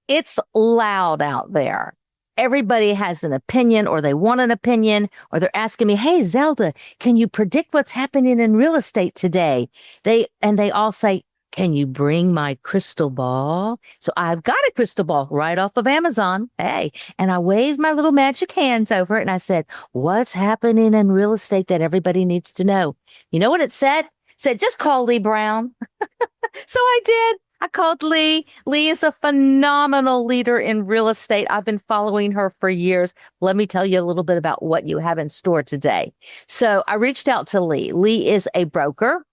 It's loud out there. Everybody has an opinion or they want an opinion or they're asking me, hey, Zelda, can you predict what's happening in real estate today? They all say, can you bring my crystal ball? So I've got a crystal ball right off of Amazon. Hey, and I waved my little magic hands over it and I said, what's happening in real estate that everybody needs to know? You know what it said? It said, just call Leigh Brown. So I did. I called Leigh. Leigh is a phenomenal leader in real estate. I've been following her for years. Let me tell you a little bit about what you have in store today. So I reached out to Leigh. Leigh is a broker.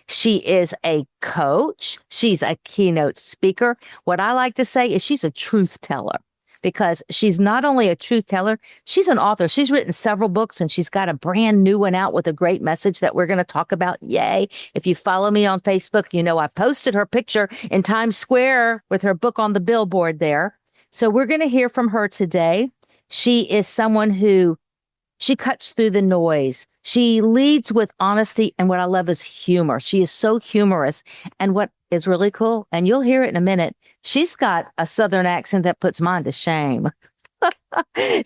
She is a coach. She's a keynote speaker. What I like to say is she's a truth teller because she's not only a truth teller, she's an author. She's written several books and she's got a brand new one out with a great message that we're going to talk about. Yay. If you follow me on Facebook, you know I posted her picture in Times Square with her book on the billboard there. So we're going to hear from her today. She is someone who she cuts through the noise. She leads with honesty. And what I love is humor. She is so humorous. And what is really cool, and you'll hear it in a minute, she's got a Southern accent that puts mine to shame.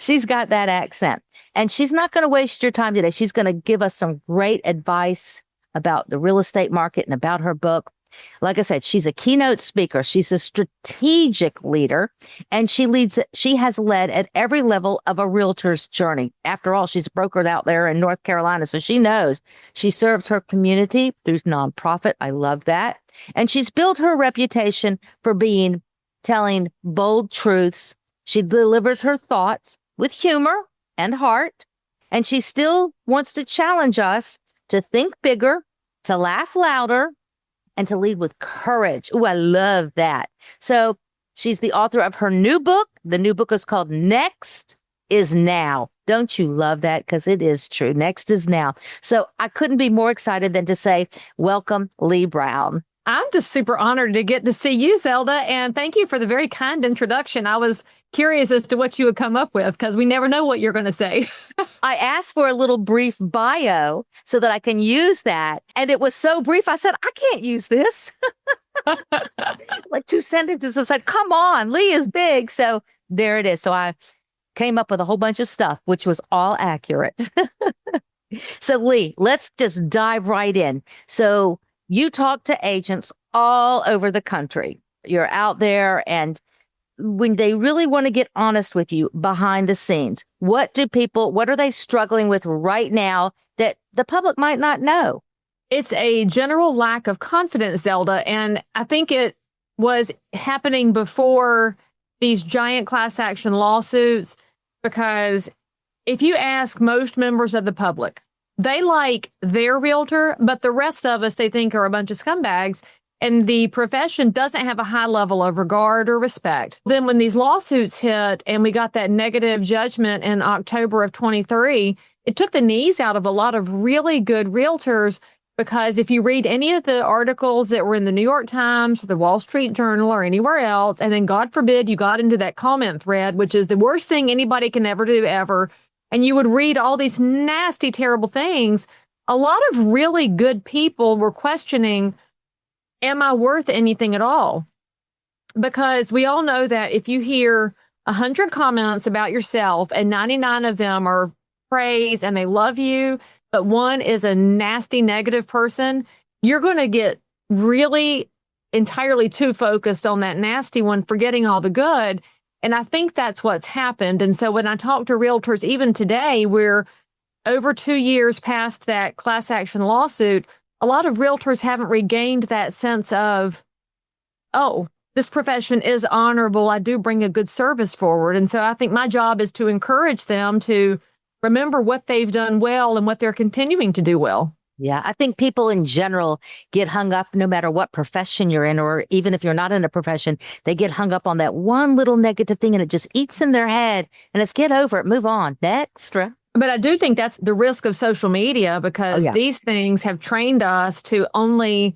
She's got that accent. And she's not going to waste your time today. She's going to give us some great advice about the real estate market and about her book. Like I said, she's a keynote speaker. She's a strategic leader, and she has led at every level of a realtor's journey. After all, she's a broker out there in North Carolina, so she knows. She serves her community through nonprofit. I love that. And she's built her reputation for telling bold truths. She delivers her thoughts with humor and heart, and she still wants to challenge us to think bigger, to laugh louder, and to lead with courage. Oh, I love that. So she's the author of her new book. The new book is called Next is Now. Don't you love that? Because it is true. Next is now. So I couldn't be more excited than to say, welcome, Leigh Brown. I'm just super honored to get to see you, Zelda, and thank you for the very kind introduction. I was curious as to what you would come up with because we never know what you're going to say. I asked for a little brief bio so that I can use that, and it was so brief, I said, I can't use this. Like 2 sentences. I said, come on, Leigh is big. So there it is. So I came up with a whole bunch of stuff, which was all accurate. So Leigh, let's just dive right in. So you talk to agents all over the country. You're out there, and when they really want to get honest with you behind the scenes, what are they struggling with right now that the public might not know? It's a general lack of confidence, Zelda, and I think it was happening before these giant class action lawsuits, because if you ask most members of the public, they like their realtor, but the rest of us they think are a bunch of scumbags, and the profession doesn't have a high level of regard or respect. Then when these lawsuits hit and we got that negative judgment in October of 23, it took the knees out of a lot of really good realtors, because if you read any of the articles that were in the New York Times or the Wall Street Journal or anywhere else, and then God forbid you got into that comment thread, which is the worst thing anybody can ever do ever, and you would read all these nasty, terrible things, a lot of really good people were questioning, am I worth anything at all? Because we all know that if you hear 100 comments about yourself and 99 of them are praise and they love you, but one is a nasty, negative person, you're going to get really entirely too focused on that nasty one, forgetting all the good. And I think that's what's happened. And so when I talk to realtors, even today, we're over 2 years past that class action lawsuit, a lot of realtors haven't regained that sense of, oh, this profession is honorable. I do bring a good service forward. And so I think my job is to encourage them to remember what they've done well and what they're continuing to do well. Yeah, I think people in general get hung up no matter what profession you're in, or even if you're not in a profession, they get hung up on that one little negative thing and it just eats in their head, and it's get over it, move on, next. Right? But I do think that's the risk of social media, because these things have trained us to only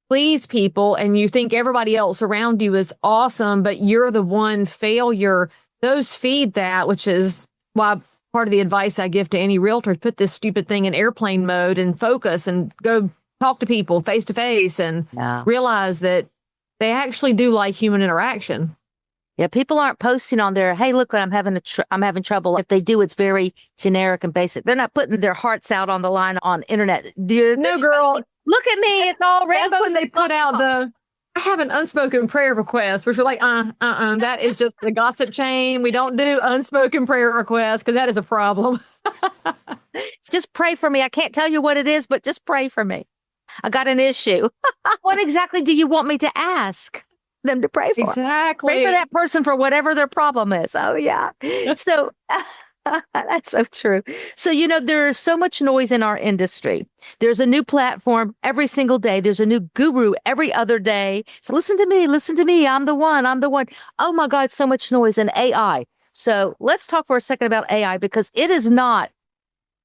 please people, and you think everybody else around you is awesome, but you're the one failure. Those feed that, which is why part of the advice I give to any realtor, put this stupid thing in airplane mode and focus and go talk to people face to face and realize that they actually do like human interaction. Yeah, people aren't posting on there, hey, look, I'm having trouble. If they do, it's very generic and basic. They're not putting their hearts out on the line on internet. No, girl. Look at me. It's all rainbows. That's when they put out I have an unspoken prayer request, which we're like, that is just the gossip chain. We don't do unspoken prayer requests because that is a problem. Just pray for me. I can't tell you what it is, but just pray for me. I got an issue. What exactly do you want me to ask them to pray for? Exactly. Pray for that person for whatever their problem is. Oh, yeah. So that's so true. So, there's so much noise in our industry. There's a new platform every single day. There's a new guru every other day. So listen to me. Listen to me. I'm the one. I'm the one. Oh, my God, so much noise in AI. So let's talk for a second about AI, because it is not,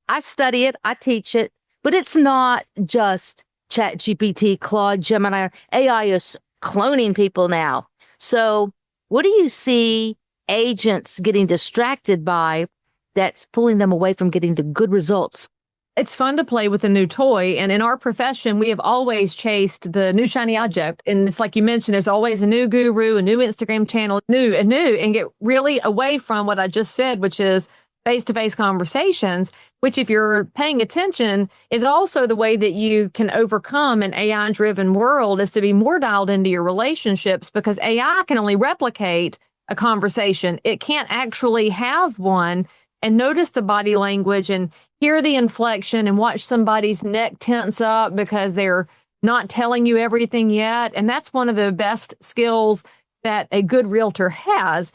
I study it, I teach it, but it's not just ChatGPT, Claude, Gemini. AI is cloning people now. So what do you see agents getting distracted by that's pulling them away from getting the good results? It's fun to play with a new toy. And in our profession, we have always chased the new shiny object. And it's like you mentioned, there's always a new guru, a new Instagram channel, and get really away from what I just said, which is face-to-face conversations, which, if you're paying attention, is also the way that you can overcome an AI-driven world, is to be more dialed into your relationships, because AI can only replicate a conversation. It can't actually have one and notice the body language and hear the inflection and watch somebody's neck tense up because they're not telling you everything yet. And that's one of the best skills that a good realtor has.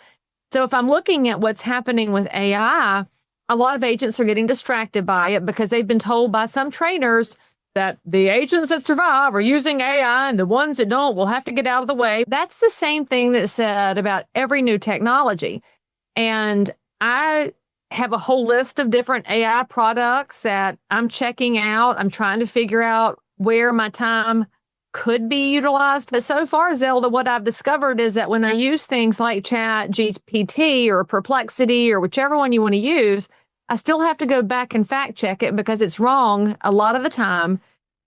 So if I'm looking at what's happening with AI, a lot of agents are getting distracted by it because they've been told by some trainers that the agents that survive are using AI and the ones that don't will have to get out of the way. That's the same thing that's said about every new technology. And I have a whole list of different AI products that I'm checking out. I'm trying to figure out where my time could be utilized. But so far, Zelda, what I've discovered is that when I use things like Chat GPT or Perplexity or whichever one you want to use, I still have to go back and fact check it because it's wrong a lot of the time.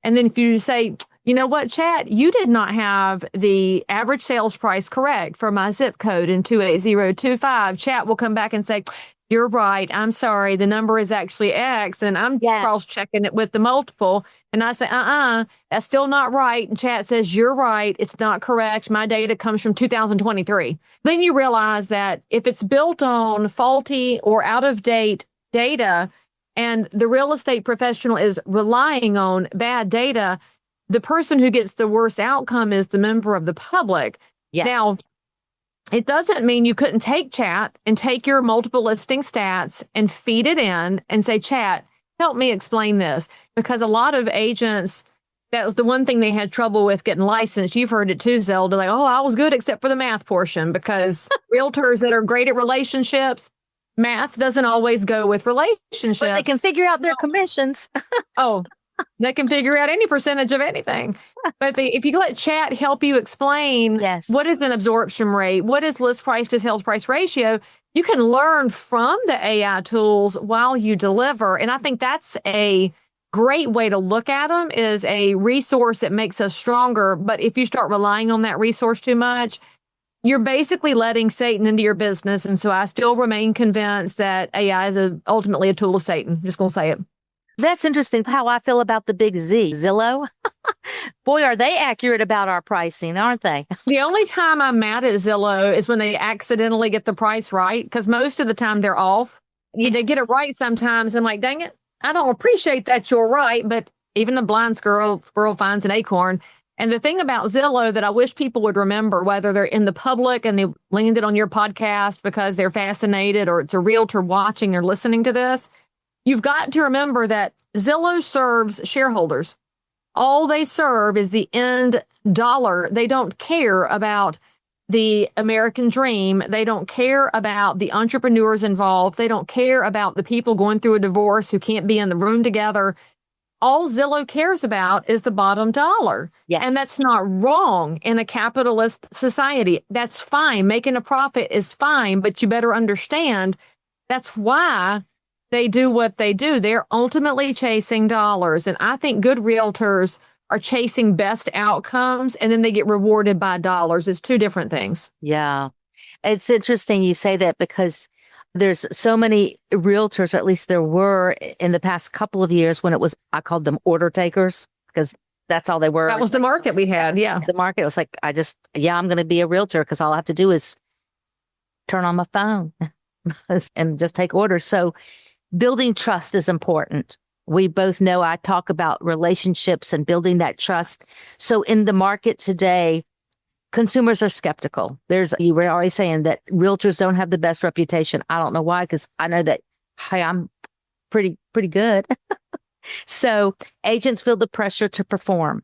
And then if you say, you know what, Chat, you did not have the average sales price correct for my zip code in 28025, Chat will come back and say, you're right. I'm sorry. The number is actually X, and I'm cross-checking it with the multiple. And I say, that's still not right. And Chat says, you're right. It's not correct. My data comes from 2023. Then you realize that if it's built on faulty or out-of-date data, and the real estate professional is relying on bad data, the person who gets the worst outcome is the member of the public. Yes. Now, it doesn't mean you couldn't take Chat and take your multiple listing stats and feed it in and say, Chat, help me explain this. Because a lot of agents, that was the one thing they had trouble with getting licensed. You've heard it too, Zelda. Like, I was good except for the math portion, because realtors that are great at relationships, math doesn't always go with relationships. But they can figure out their commissions. They can figure out any percentage of anything. But if you let Chat help you explain what is an absorption rate, what is list price to sales price ratio, you can learn from the AI tools while you deliver. And I think that's a great way to look at them, is a resource that makes us stronger. But if you start relying on that resource too much, you're basically letting Satan into your business. And so I still remain convinced that AI is ultimately a tool of Satan. Just going to say it. That's interesting how I feel about the big Z, Zillow. Boy, are they accurate about our pricing, aren't they? The only time I'm mad at Zillow is when they accidentally get the price right, because most of the time they're off. Yes. They get it right sometimes, and like, dang it, I don't appreciate that you're right, but even a blind squirrel finds an acorn. And the thing about Zillow that I wish people would remember, whether they're in the public and they landed on your podcast because they're fascinated, or it's a realtor watching or listening to this, you've got to remember that Zillow serves shareholders. All they serve is the end dollar. They don't care about the American dream. They don't care about the entrepreneurs involved. They don't care about the people going through a divorce who can't be in the room together. All Zillow cares about is the bottom dollar. Yes. And that's not wrong in a capitalist society. That's fine. Making a profit is fine, but you better understand that's why they do what they do. They're ultimately chasing dollars. And I think good realtors are chasing best outcomes, and then they get rewarded by dollars. It's two different things. Yeah. It's interesting you say that because there's so many realtors, or at least there were in the past couple of years when I called them order takers because that's all they were. That was the market we had. Yeah. The market was like, I'm going to be a realtor because all I have to do is turn on my phone and just take orders. So building trust is important. We both know I talk about relationships and building that trust. So in the market today, consumers are skeptical. You were always saying that realtors don't have the best reputation. I don't know why, because I know that, hey, I'm pretty good. So agents feel the pressure to perform.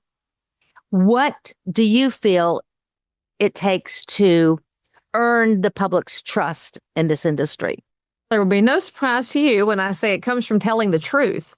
What do you feel it takes to earn the public's trust in this industry? There will be no surprise to you when I say it comes from telling the truth.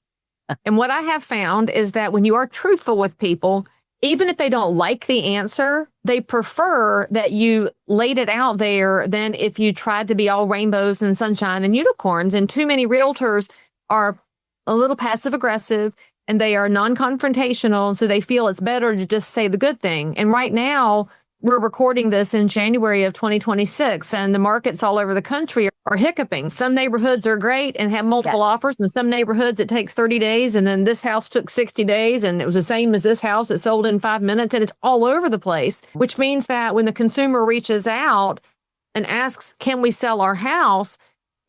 And what I have found is that when you are truthful with people, even if they don't like the answer, they prefer that you laid it out there than if you tried to be all rainbows and sunshine and unicorns. And too many realtors are a little passive aggressive and they are non-confrontational. So they feel it's better to just say the good thing. And right now, we're recording this in January of 2026, and the markets all over the country are hiccuping. Some neighborhoods are great and have multiple offers, and some neighborhoods it takes 30 days, and then this house took 60 days, and it was the same as this house. It sold in 5 minutes, and it's all over the place, which means that when the consumer reaches out and asks, can we sell our house,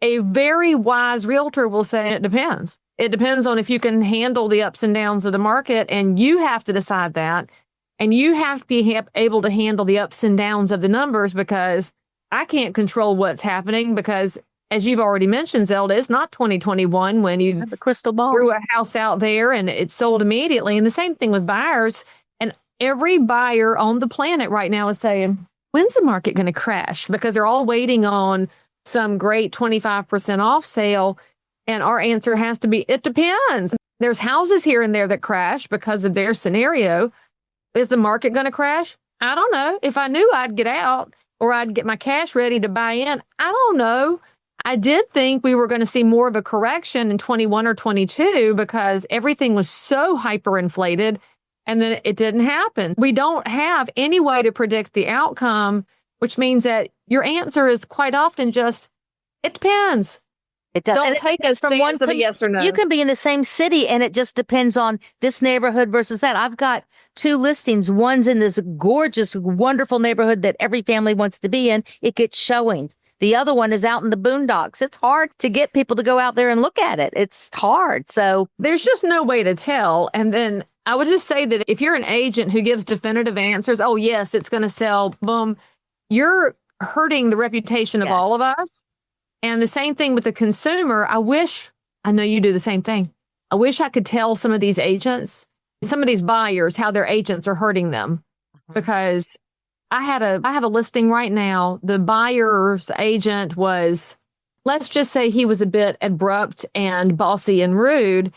a very wise realtor will say, it depends. It depends on if you can handle the ups and downs of the market, and you have to decide that. And you have to be able to handle the ups and downs of the numbers, because I can't control what's happening because, as you've already mentioned, Zelda, it's not 2021 when you have the crystal ball. Threw a house out there and it sold immediately. And the same thing with buyers. And every buyer on the planet right now is saying, when's the market going to crash? Because they're all waiting on some great 25% off sale. And our answer has to be, it depends. There's houses here and there that crash because of their scenario. Is the market going to crash? I don't know. If I knew, I'd get out or I'd get my cash ready to buy in. I don't know. I did think we were going to see more of a correction in 21 or 22 because everything was so hyperinflated, and then it didn't happen. We don't have any way to predict the outcome, which means that your answer is quite often just, it depends. It does. Don't take us from one to the yes or no. You can be in the same city and it just depends on this neighborhood versus that. I've got 2 listings. One's in this gorgeous, wonderful neighborhood that every family wants to be in. It gets showings. The other one is out in the boondocks. It's hard to get people to go out there and look at it. It's hard. So there's just no way to tell. And then I would just say that if you're an agent who gives definitive answers, oh, yes, it's going to sell, boom, you're hurting the reputation of all of us. And the same thing with the consumer. I know you do the same thing. I wish I could tell some of these agents, some of these buyers, how their agents are hurting them. Because I have a listing right now. The buyer's agent was, let's just say he was a bit abrupt and bossy and rude,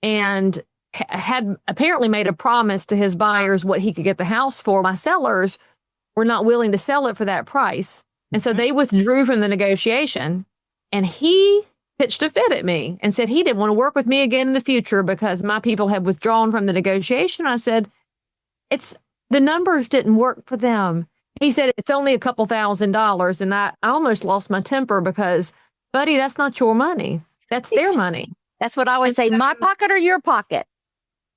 and had apparently made a promise to his buyers what he could get the house for. My sellers were not willing to sell it for that price. And so they withdrew from the negotiation, and he pitched a fit at me and said he didn't want to work with me again in the future because my people had withdrawn from the negotiation. I said, the numbers didn't work for them. He said, it's only a couple $1,000s. And I almost lost my temper because, buddy, that's not your money. That's their money. That's what I always say, my pocket or your pocket.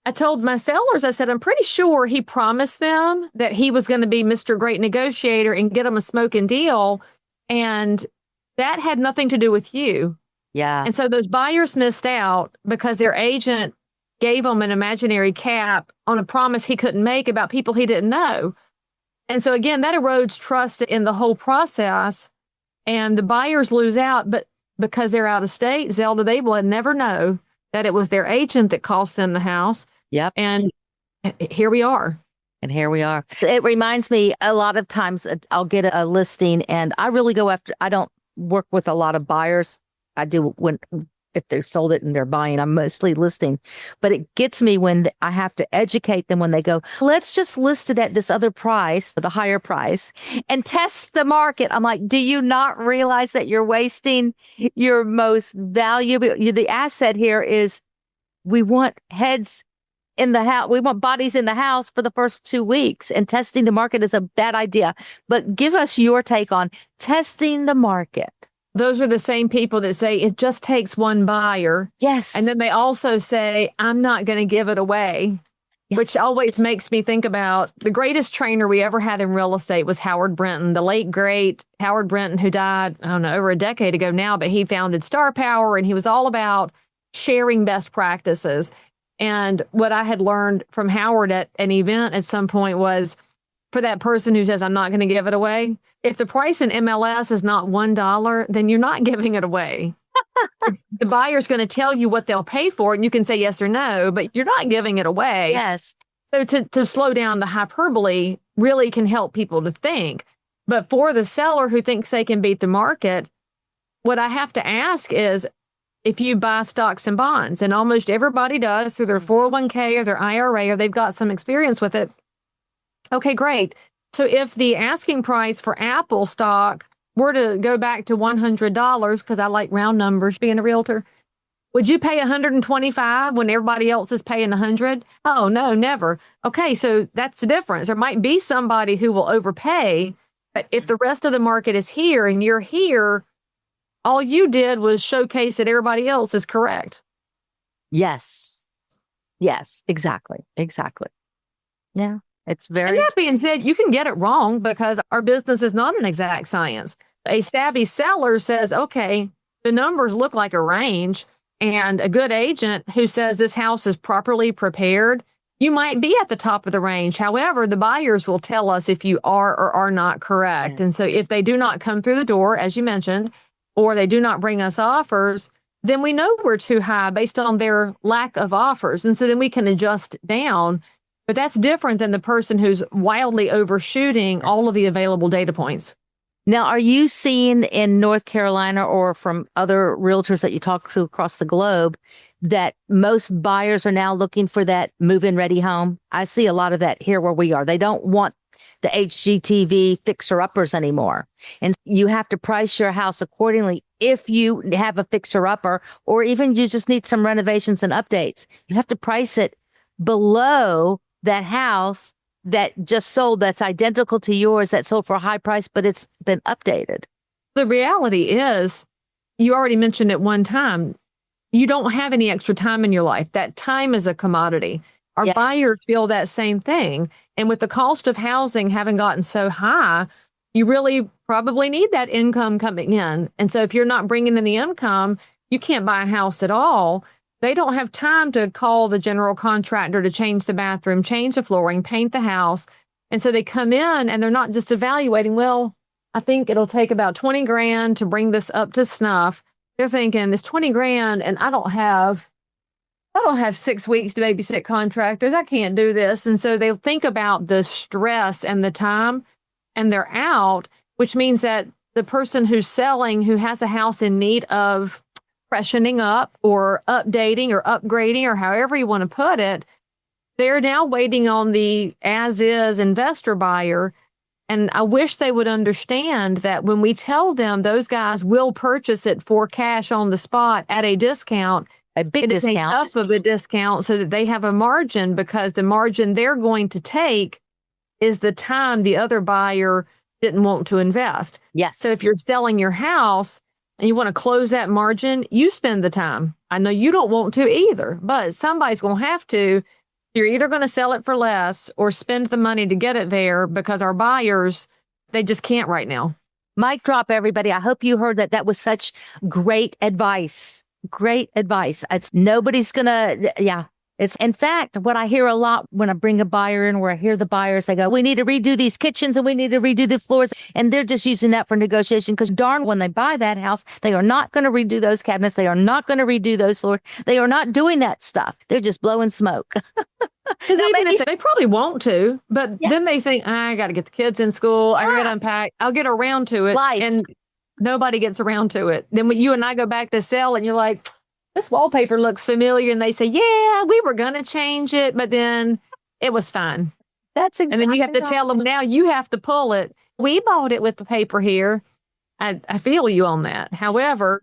I told my sellers, I said, I'm pretty sure he promised them that he was going to be Mr. Great Negotiator and get them a smoking deal. And that had nothing to do with you. Yeah. And so those buyers missed out because their agent gave them an imaginary cap on a promise he couldn't make about people he didn't know. And so again, that erodes trust in the whole process, and the buyers lose out. But because they're out of state, Zelda, they will never know that it was their agent that cost them the house. Yep. And here we are. And here we are. It reminds me, a lot of times I'll get a listing and I really go after, I don't work with a lot of buyers. I do if they sold it and they're buying, I'm mostly listing. But it gets me when I have to educate them when they go, let's just list it at this other price, the higher price, and test the market. I'm like, do you not realize that you're wasting your most valuable, the asset here is we want heads in the house. We want bodies in the house for the first 2 weeks, and testing the market is a bad idea. But give us your take on testing the market. Those are the same people that say it just takes one buyer. Yes. And then they also say, I'm not going to give it away, yes. Which always makes me think about the greatest trainer we ever had in real estate was Howard Brenton, the late, great Howard Brenton, who died, I don't know, over a decade ago now, but he founded Star Power, and he was all about sharing best practices. And what I had learned from Howard at an event at some point was, for that person who says, I'm not going to give it away, if the price in MLS is not $1, then you're not giving it away. The buyer's going to tell you what they'll pay for it, and you can say yes or no, but you're not giving it away. Yes. So to slow down the hyperbole really can help people to think. But for the seller who thinks they can beat the market, what I have to ask is, if you buy stocks and bonds, and almost everybody does through their 401k or their IRA, or they've got some experience with it, okay, great. So if the asking price for Apple stock were to go back to $100, because I like round numbers being a realtor, would you pay $125 when everybody else is paying $100? Oh, no, never. Okay, so that's the difference. There might be somebody who will overpay, but if the rest of the market is here and you're here, all you did was showcase that everybody else is correct. Yes. Yes, exactly. Exactly. Yeah. It's very. And that being said, you can get it wrong because our business is not an exact science. A savvy seller says, okay, the numbers look like a range, and a good agent who says this house is properly prepared, you might be at the top of the range. However, the buyers will tell us if you are or are not correct. Yeah. And so if they do not come through the door, as you mentioned, or they do not bring us offers, then we know we're too high based on their lack of offers. And so then we can adjust down. But that's different than the person who's wildly overshooting all of the available data points. Now, are you seeing in North Carolina or from other realtors that you talk to across the globe that most buyers are now looking for that move-in ready home? I see a lot of that here where we are. They don't want the HGTV fixer-uppers anymore. And you have to price your house accordingly if you have a fixer-upper, or even you just need some renovations and updates. You have to price it below that house that just sold, that's identical to yours, that sold for a high price, but it's been updated. The reality is, you already mentioned it one time, you don't have any extra time in your life. That time is a commodity. Our buyers feel that same thing. And with the cost of housing having gotten so high, you really probably need that income coming in. And so if you're not bringing in the income, you can't buy a house at all. They don't have time to call the general contractor to change the bathroom, change the flooring, paint the house. And so they come in and they're not just evaluating, well, I think it'll take about 20 grand to bring this up to snuff. They're thinking it's 20 grand and I don't have 6 weeks to babysit contractors. I can't do this. And so they'll think about the stress and the time, and they're out, which means that the person who's selling, who has a house in need of freshening up or updating or upgrading or however you want to put it, they're now waiting on the as-is investor buyer. And I wish they would understand that when we tell them those guys will purchase it for cash on the spot at a discount, a big discount, enough of a discount so that they have a margin, because the margin they're going to take is the time the other buyer didn't want to invest. Yes. So if you're selling your house and you want to close that margin, you spend the time. I know you don't want to either, but somebody's going to have to. You're either going to sell it for less or spend the money to get it there, because our buyers, they just can't right now. Mic drop, everybody. I hope you heard that. That was such great advice. Great advice. It's nobody's going to, It's, in fact, what I hear a lot when I bring a buyer in, where I hear the buyers, they go, we need to redo these kitchens and we need to redo the floors. And they're just using that for negotiation, because darn, when they buy that house, they are not going to redo those cabinets. They are not going to redo those floors. They are not doing that stuff. They're just blowing smoke. Because they probably want to, but then they think, I got to get the kids in school. I got to unpack. I'll get around to it. Life. And nobody gets around to it. Then when you and I go back to sell and you're like, this wallpaper looks familiar. And they say, yeah, we were going to change it, but then it was fine. That's exactly. And then you have to tell them, now you have to pull it. We bought it with the paper here. I feel you on that. However,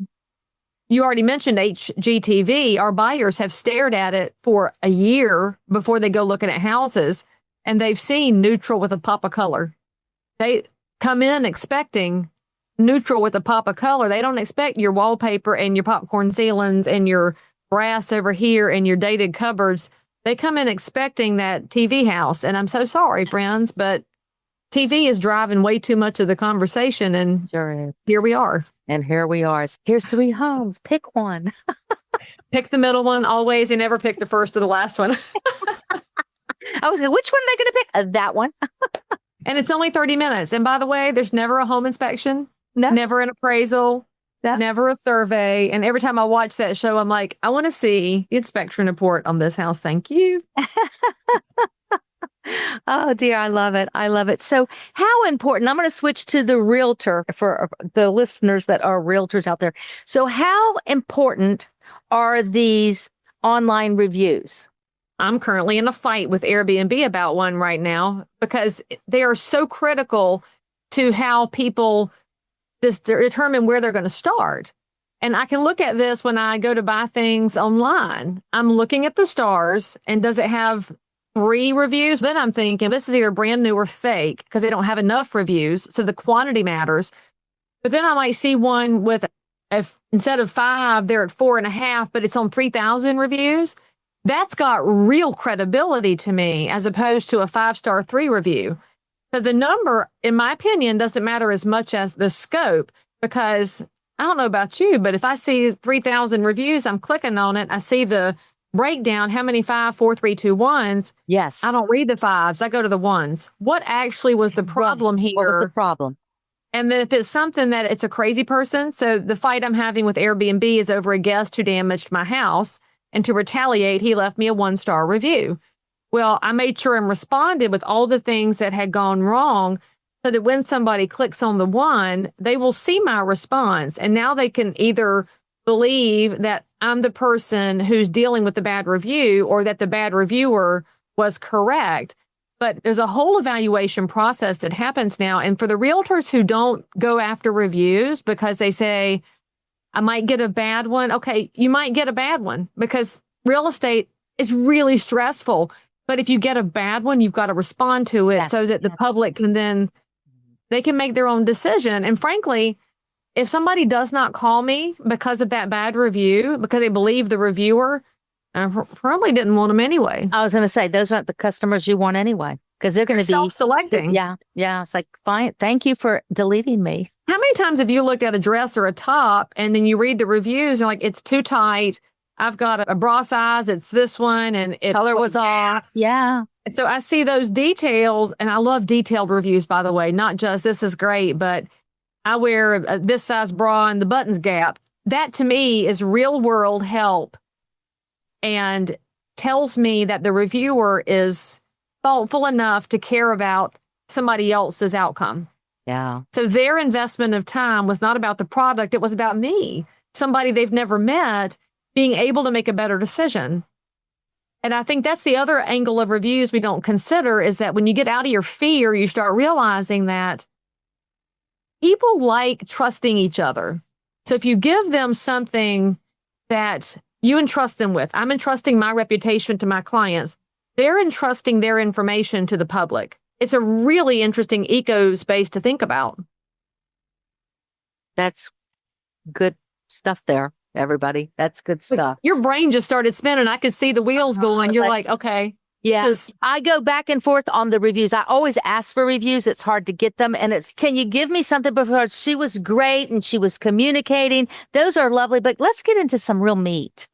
you already mentioned HGTV. Our buyers have stared at it for a year before they go looking at houses, and they've seen neutral with a pop of color. They come in expecting neutral with a pop of color. They don't expect your wallpaper and your popcorn ceilings and your brass over here and your dated cupboards. They come in expecting that TV house. And I'm so sorry, friends, but TV is driving way too much of the conversation. And Sure is. here we are. And here we are. Here's 3 homes. Pick one. Pick the middle one always, and never pick the first or the last one. I was going, which one are they going to pick? That one. And it's only 30 minutes. And by the way, there's never a home inspection, No. never an appraisal, No. never a survey. And every time I watch that show, I'm like, I want to see the inspection report on this house. Thank you. Oh, dear. I love it. I love it. So how important, I'm going to switch to the realtor for the listeners that are realtors out there. So how important are these online reviews? I'm currently in a fight with Airbnb about one right now because they are so critical to how people determine where they're going to start. And I can look at this when I go to buy things online. I'm looking at the stars, and does it have 3 reviews? Then I'm thinking this is either brand new or fake because they don't have enough reviews. So the quantity matters. But then I might see one with, instead of 5, they're at 4.5, but it's on 3,000 reviews. That's got real credibility to me as opposed to a 5-star 3 review. So the number, in my opinion, doesn't matter as much as the scope, because I don't know about you, but if I see 3,000 reviews, I'm clicking on it. I see the breakdown, how many 5, 4, 3, 2, 1s. Yes. I don't read the 5s. I go to the 1s. What actually was the problem here? What was the problem? And then if it's something that it's a crazy person, so the fight I'm having with Airbnb is over a guest who damaged my house. And to retaliate, he left me a 1-star review. Well, I made sure and responded with all the things that had gone wrong so that when somebody clicks on the 1, they will see my response. And now they can either believe that I'm the person who's dealing with the bad review or that the bad reviewer was correct. But there's a whole evaluation process that happens now. And for the realtors who don't go after reviews because they say, I might get a bad one. Okay, you might get a bad one because real estate is really stressful. But if you get a bad one, you've got to respond to it so that the public can then, they can make their own decision. And frankly, if somebody does not call me because of that bad review, because they believe the reviewer, I probably didn't want them anyway. I was going to say, those aren't the customers you want anyway, because they're going to be self-selecting. Yeah. Yeah. It's like, fine. Thank you for deleting me. How many times have you looked at a dress or a top and then you read the reviews and like, it's too tight. I've got a bra size. It's this one. And it Color was off. Yeah. So I see those details, and I love detailed reviews, by the way, not just this is great, but I wear this size bra and the buttons gap. That to me is real world help and tells me that the reviewer is thoughtful enough to care about somebody else's outcome. Yeah. So their investment of time was not about the product. It was about me, somebody they've never met, being able to make a better decision. And I think that's the other angle of reviews we don't consider is that when you get out of your fear, you start realizing that people like trusting each other. So if you give them something that you entrust them with, I'm entrusting my reputation to my clients, they're entrusting their information to the public. It's a really interesting eco space to think about. That's good stuff there, everybody. That's good stuff. Your brain just started spinning. I could see the wheels going. You're like, okay. Yeah. I go back and forth on the reviews. I always ask for reviews. It's hard to get them. And it's, can you give me something before she was great and she was communicating? Those are lovely, but let's get into some real meat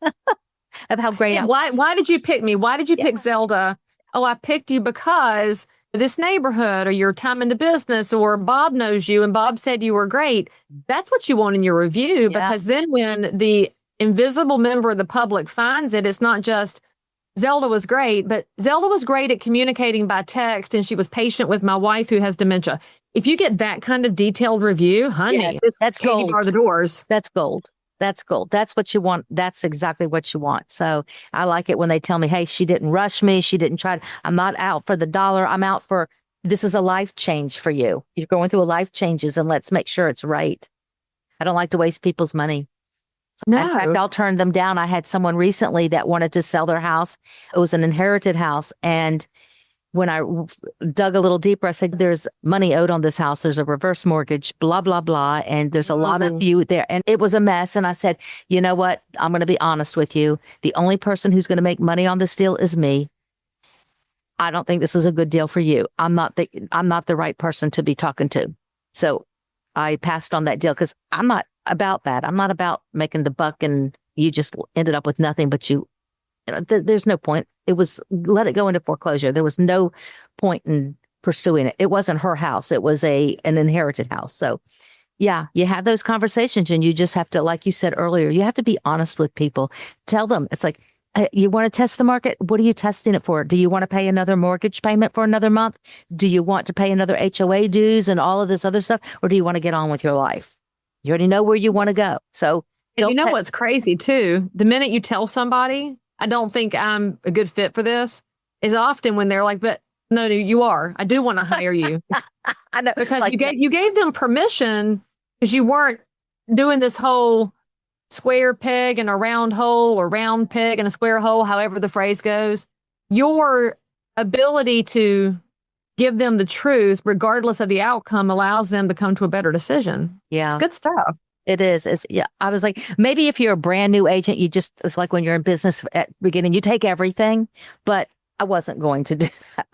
of how great Why did you pick me? Why did you pick Zelda? Oh, I picked you because this neighborhood or your time in the business or Bob knows you and Bob said you were great. That's what you want in your review, because then when the invisible member of the public finds it, it's not just Zelda was great, but Zelda was great at communicating by text and she was patient with my wife who has dementia. If you get that kind of detailed review, honey, that's gold. Bar the doors. That's gold. That's gold. That's what you want. That's exactly what you want. So I like it when they tell me, hey, she didn't rush me. She didn't try. I'm not out for the dollar. I'm out for, this is a life change for you. You're going through a life changes and let's make sure it's right. I don't like to waste people's money. In fact, No. I'll turn them down. I had someone recently that wanted to sell their house. It was an inherited house. And when I dug a little deeper, I said, there's money owed on this house. There's a reverse mortgage, blah, blah, blah. And there's a lot of you there. And it was a mess. And I said, you know what? I'm going to be honest with you. The only person who's going to make money on this deal is me. I don't think this is a good deal for you. I'm not the right person to be talking to. So I passed on that deal because I'm not about that. I'm not about making the buck and you just ended up with nothing, but there's no point. It was let it go into foreclosure. There was no point in pursuing it. It wasn't her house. It was an inherited house. So yeah, you have those conversations and you just have to, like you said earlier, you have to be honest with people. Tell them, it's like, you want to test the market? What are you testing it for? Do you want to pay another mortgage payment for another month? Do you want to pay another HOA dues and all of this other stuff? Or do you want to get on with your life? You already know where you want to go. So you know what's crazy too? The minute you tell somebody, I don't think I'm a good fit for this, is often when they're like, but no, you are. I do want to hire you. I know. Because like, you gave them permission because you weren't doing this whole square peg in a round hole or round peg in a square hole, however the phrase goes. Your ability to give them the truth, regardless of the outcome, allows them to come to a better decision. Yeah. It's good stuff. It is. Yeah. I was like, maybe if you're a brand new agent, it's like when you're in business at the beginning, you take everything, but I wasn't going to do that.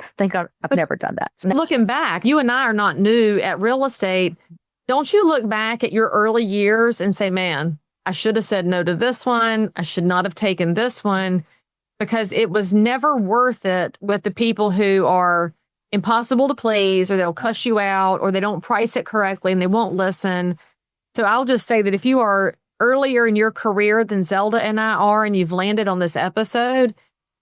I've never done that. So looking back, you and I are not new at real estate. Don't you look back at your early years and say, man, I should have said no to this one. I should not have taken this one, because it was never worth it with the people who are impossible to please, or they'll cuss you out, or they don't price it correctly and they won't listen. So I'll just say that if you are earlier in your career than Zelda and I are, and you've landed on this episode,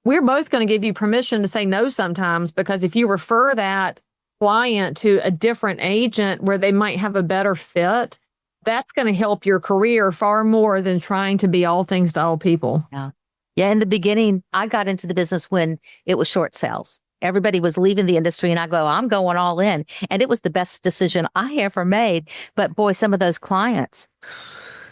we're both going to give you permission to say no sometimes, because if you refer that client to a different agent where they might have a better fit, that's going to help your career far more than trying to be all things to all people. Yeah. Yeah. In the beginning, I got into the business when it was short sales. Everybody was leaving the industry and I'm going all in. And it was the best decision I ever made. But boy, some of those clients,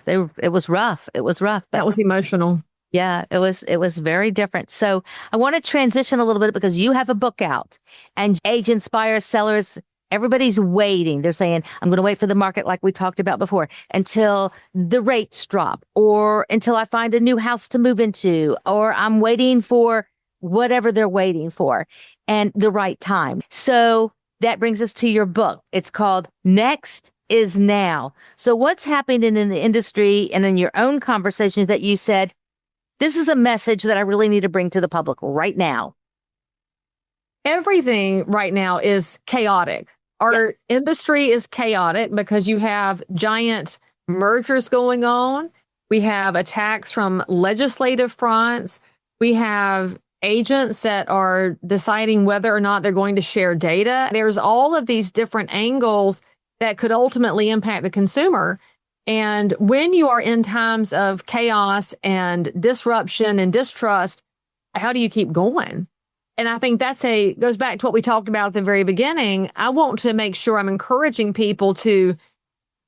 it was rough. It was rough. That was emotional. Yeah, it was very different. So I want to transition a little bit because you have a book out and agents, buyers, sellers, everybody's waiting. They're saying, I'm going to wait for the market, like we talked about before, until the rates drop, or until I find a new house to move into, or I'm waiting for whatever they're waiting for and the right time. So that brings us to your book. It's called Next is Now. So what's happening in the industry and in your own conversations that you said, this is a message that I really need to bring to the public right now? Everything right now is chaotic. Our industry is chaotic because you have giant mergers going on. We have attacks from legislative fronts. We have agents that are deciding whether or not they're going to share data. There's all of these different angles that could ultimately impact the consumer. And when you are in times of chaos and disruption and distrust, how do you keep going? And I think goes back to what we talked about at the very beginning. I want to make sure I'm encouraging people to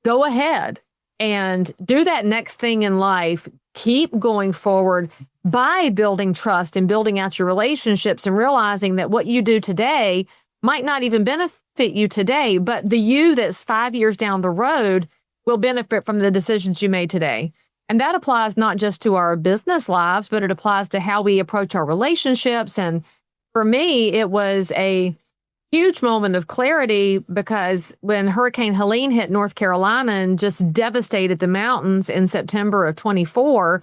go ahead and do that next thing in life. Keep going forward by building trust and building out your relationships and realizing that what you do today might not even benefit you today, but the you that's 5 years down the road will benefit from the decisions you made today. And that applies not just to our business lives, but it applies to how we approach our relationships. And for me, it was a huge moment of clarity because when Hurricane Helene hit North Carolina and just devastated the mountains in September of 24,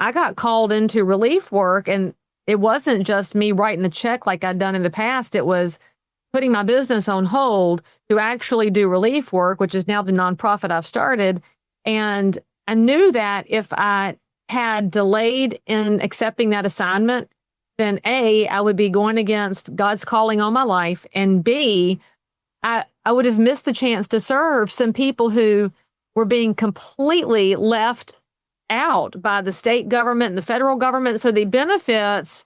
I got called into relief work. And it wasn't just me writing a check like I'd done in the past. It was putting my business on hold to actually do relief work, which is now the nonprofit I've started. And I knew that if I had delayed in accepting that assignment, then A, I would be going against God's calling on my life. And B, I would have missed the chance to serve some people who were being completely left out by the state government and the federal government. So the benefits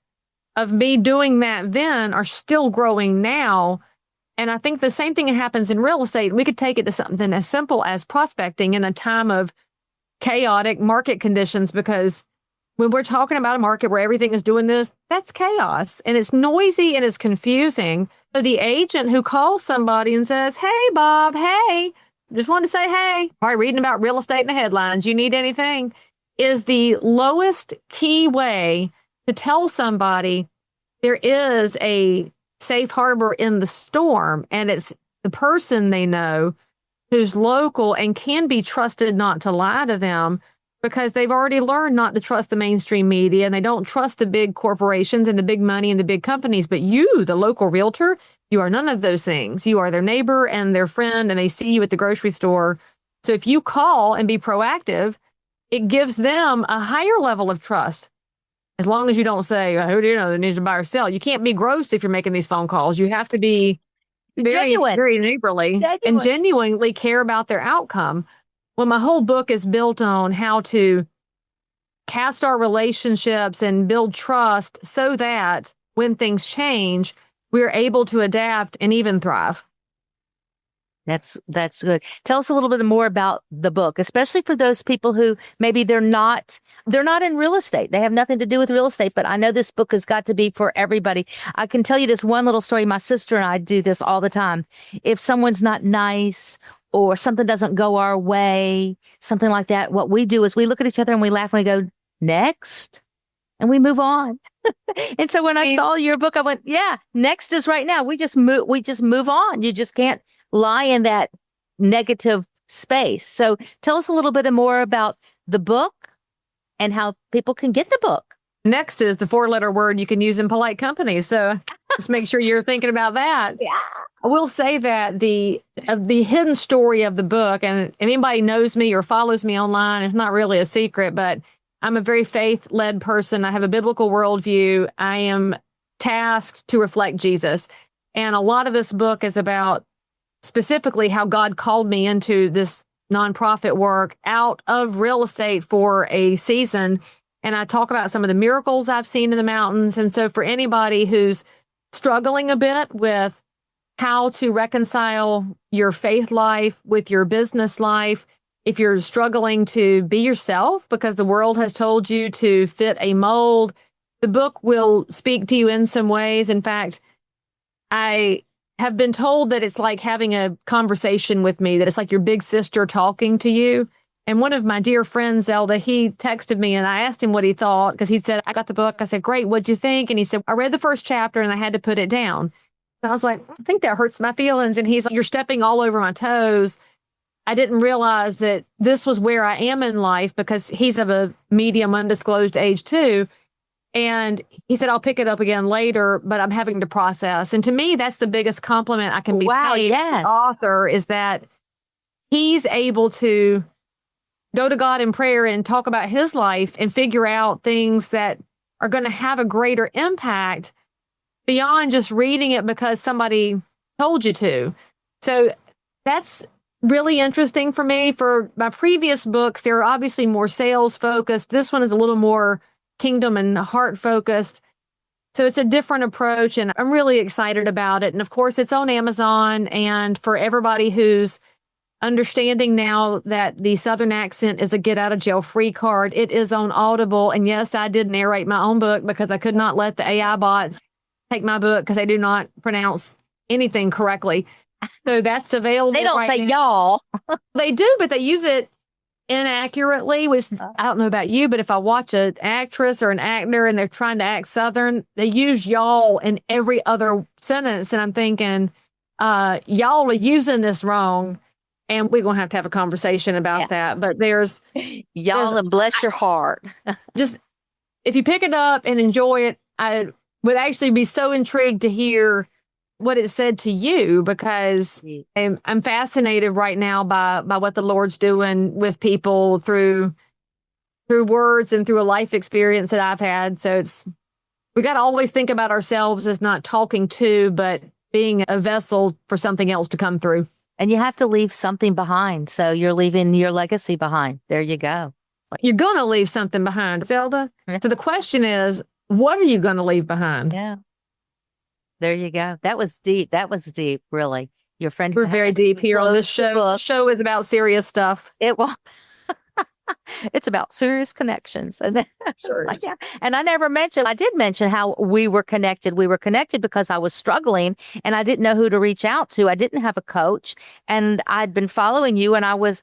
of me doing that then are still growing now. And I think the same thing happens in real estate. We could take it to something as simple as prospecting in a time of chaotic market conditions, because when we're talking about a market where everything is doing this, that's chaos and it's noisy and it's confusing. So the agent who calls somebody and says, "Hey, Bob, hey, just wanted to say, hey, probably reading about real estate in the headlines. You need anything?" is the lowest key way to tell somebody there is a safe harbor in the storm, and it's the person they know who's local and can be trusted not to lie to them, because they've already learned not to trust the mainstream media and they don't trust the big corporations and the big money and the big companies. But you, the local realtor, you are none of those things. You are their neighbor and their friend, and they see you at the grocery store. So if you call and be proactive, it gives them a higher level of trust. As long as you don't say, "Who do you know that needs to buy or sell?" You can't be gross if you're making these phone calls. You have to be Genuine. very neighborly and genuinely care about their outcome. Well, my whole book is built on how to cast our relationships and build trust so that when things change, we're able to adapt and even thrive. That's good. Tell us a little bit more about the book, especially for those people who maybe they're not in real estate. They have nothing to do with real estate, but I know this book has got to be for everybody. I can tell you this one little story. My sister and I do this all the time. If someone's not nice or something doesn't go our way, something like that, what we do is we look at each other and we laugh and we go, "Next," and we move on. And so when I saw your book, I went, "Yeah, next is right now. We just move on. You just can't lie in that negative space." So tell us a little bit more about the book and how people can get the book. Next is the 4-letter word you can use in polite company. So just make sure you're thinking about that. Yeah. I will say that the hidden story of the book, and if anybody knows me or follows me online, it's not really a secret, but I'm a very faith-led person. I have a biblical worldview. I am tasked to reflect Jesus. And a lot of this book is about specifically how God called me into this nonprofit work out of real estate for a season. And I talk about some of the miracles I've seen in the mountains. And so for anybody who's struggling a bit with how to reconcile your faith life with your business life, if you're struggling to be yourself because the world has told you to fit a mold, the book will speak to you in some ways. In fact, I have been told that it's like having a conversation with me, that it's like your big sister talking to you. And one of my dear friends, Zelda, he texted me and I asked him what he thought, because he said, "I got the book." I said, "Great. What'd you think?" And he said, "I read the first chapter and I had to put it down." And I was like, "I think that hurts my feelings." And he's like, "You're stepping all over my toes." I didn't realize that this was where I am in life, because he's of a medium undisclosed age too. And he said, "I'll pick it up again later, but I'm having to process." And to me, that's the biggest compliment I can be paid Yes. as an author, is that he's able to go to God in prayer and talk about his life and figure out things that are going to have a greater impact beyond just reading it because somebody told you to. So that's really interesting for me. For my previous books, they're obviously more sales focused. This one is a little more kingdom and heart focused. So it's a different approach, and I'm really excited about it. And of course, it's on Amazon. And for everybody who's understanding now that the Southern accent is a get out of jail free card, it is on Audible. And yes, I did narrate my own book because I could not let the AI bots take my book because they do not pronounce anything correctly. So that's available. They don't right say now. y'all. They do, but they use it inaccurately, which I don't know about you, but if I watch an actress or an actor and they're trying to act Southern, they use y'all in every other sentence. And I'm thinking, y'all are using this wrong. And we're going to have a conversation about that. But there's Y'all, and bless your heart. just, if you pick it up and enjoy it, I would actually be so intrigued to hear what it said to you, because I'm fascinated right now by what the Lord's doing with people through words and through a life experience that I've had. So we got to always think about ourselves as not talking to, but being a vessel for something else to come through. And you have to leave something behind. So you're leaving your legacy behind. There you go. You're going to leave something behind, Zelda. So the question is, what are you going to leave behind? Yeah. There you go. That was deep. That was deep, really. Your friend. We're very deep here on this show. The show is about serious stuff. It was. It's about serious connections. And it's like, Serious. yeah. And I did mention how we were connected. We were connected because I was struggling and I didn't know who to reach out to. I didn't have a coach and I'd been following you and I was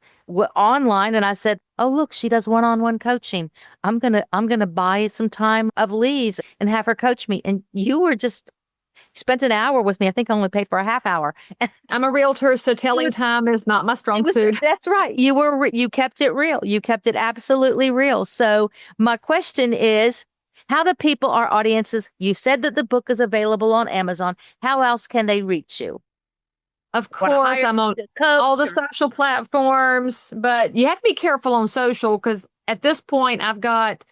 online and I said, oh, look, she does one-on-one coaching. I'm going to buy some time of Leigh's and have her coach me. And you were just spent an hour with me. I think I only paid for a half hour. I'm a realtor, so telling time is not my strong suit. That's right. You kept it real. You kept it absolutely real. So my question is, how do people, our audiences, you said that the book is available on Amazon. How else can they reach you? Of course, I'm on all the social platforms, but you have to be careful on social because at this point, I've got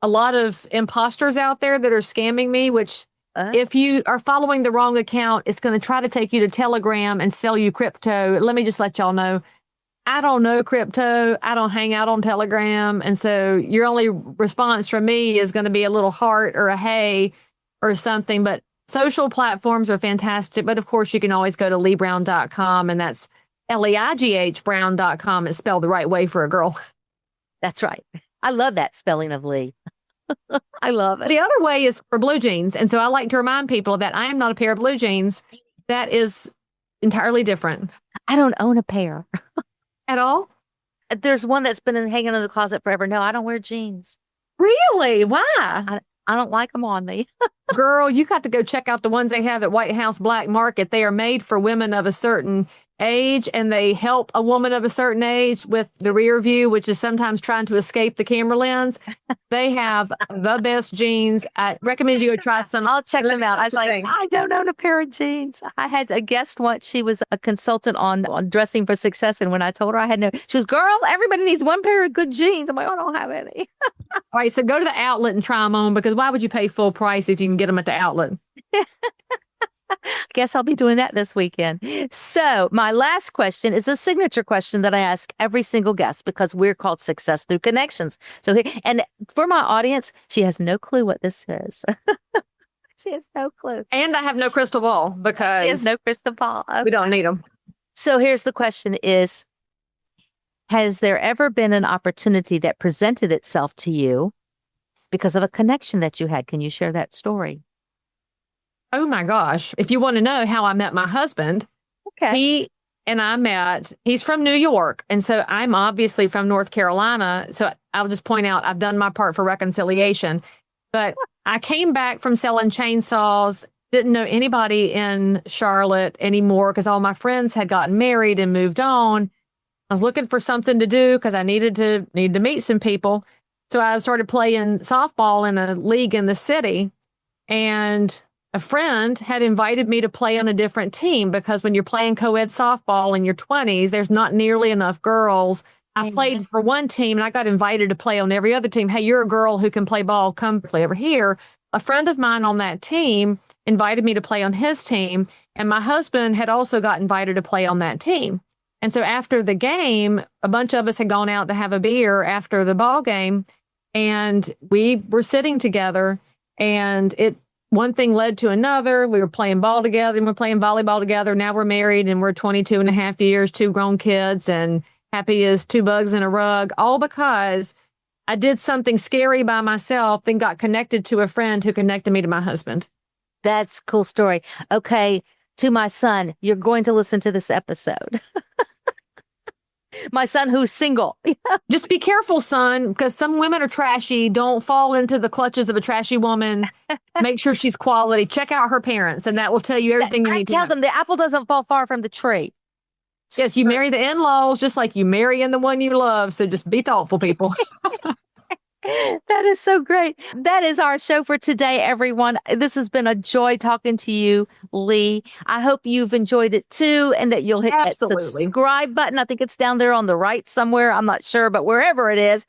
a lot of imposters out there that are scamming me, which if you are following the wrong account, it's going to try to take you to Telegram and sell you crypto. Let me just let y'all know, I don't know crypto. I don't hang out on Telegram. And so your only response from me is going to be a little heart or a hey or something. But social platforms are fantastic. But of course, you can always go to leighbrown.com, and that's Leigh Brown.com. It's spelled the right way for a girl. That's right. I love that spelling of Leigh. I love it. The other way is for blue jeans. And so I like to remind people that I am not a pair of blue jeans. That is entirely different. I don't own a pair. At all? There's one that's been hanging in the closet forever. No, I don't wear jeans. Really? Why? I don't like them on me. Girl, you got to go check out the ones they have at White House Black Market. They are made for women of a certain age, and they help a woman of a certain age with the rear view, which is sometimes trying to escape the camera lens. They have the best jeans. I recommend you go try some. I'll check them out. I was like, I don't own a pair of jeans. I had a guest once. She was a consultant on dressing for success. And when I told her I had no, she was, girl, everybody needs one pair of good jeans. I'm like, I don't have any. All right, so go to the outlet and try them on, because why would you pay full price if you can get them at the outlet? Guess I'll be doing that this weekend. So my last question is a signature question that I ask every single guest because we're called Success Through Connections. So, and for my audience, she has no clue what this is. She has no clue. And I have no crystal ball because she has no crystal ball. Okay. We don't need them. So here's the question is, has there ever been an opportunity that presented itself to you because of a connection that you had? Can you share that story? Oh my gosh. If you want to know how I met my husband, okay. He and I met, he's from New York. And so I'm obviously from North Carolina. So I'll just point out, I've done my part for reconciliation. But I came back from selling chainsaws, didn't know anybody in Charlotte anymore because all my friends had gotten married and moved on. I was looking for something to do because I needed to meet some people. So I started playing softball in a league in the city. And a friend had invited me to play on a different team because when you're playing co-ed softball in your 20s, there's not nearly enough girls. I played for one team and I got invited to play on every other team. Hey, you're a girl who can play ball. Come play over here. A friend of mine on that team invited me to play on his team. And my husband had also got invited to play on that team. And so after the game, a bunch of us had gone out to have a beer after the ball game. And we were sitting together and one thing led to another. We were playing ball together and we're playing volleyball together. Now we're married and we're 22 and a half years, 2 grown kids, and happy as 2 bugs in a rug, all because I did something scary by myself, then got connected to a friend who connected me to my husband. That's a cool story. Okay. To my son, you're going to listen to this episode. My son who's single. Just be careful, son, because some women are trashy. Don't fall into the clutches of a trashy woman. Make sure she's quality. Check out her parents, and that will tell you everything you need to know. Tell them the apple doesn't fall far from the tree. Yes, you marry the in-laws just like you marry in the one you love. So just be thoughtful, people. That is so great. That is our show for today, everyone. This has been a joy talking to you, Leigh. I hope you've enjoyed it too, and that you'll hit that subscribe button. I think it's down there on the right somewhere. I'm not sure, but wherever it is,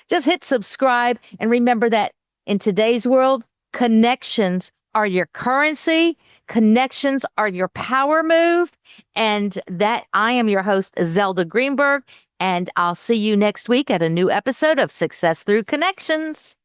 just hit subscribe. And remember that in today's world, connections are your currency. Connections are your power move. And that I am your host, Zelda Greenberg. And I'll see you next week at a new episode of Success Through Connections.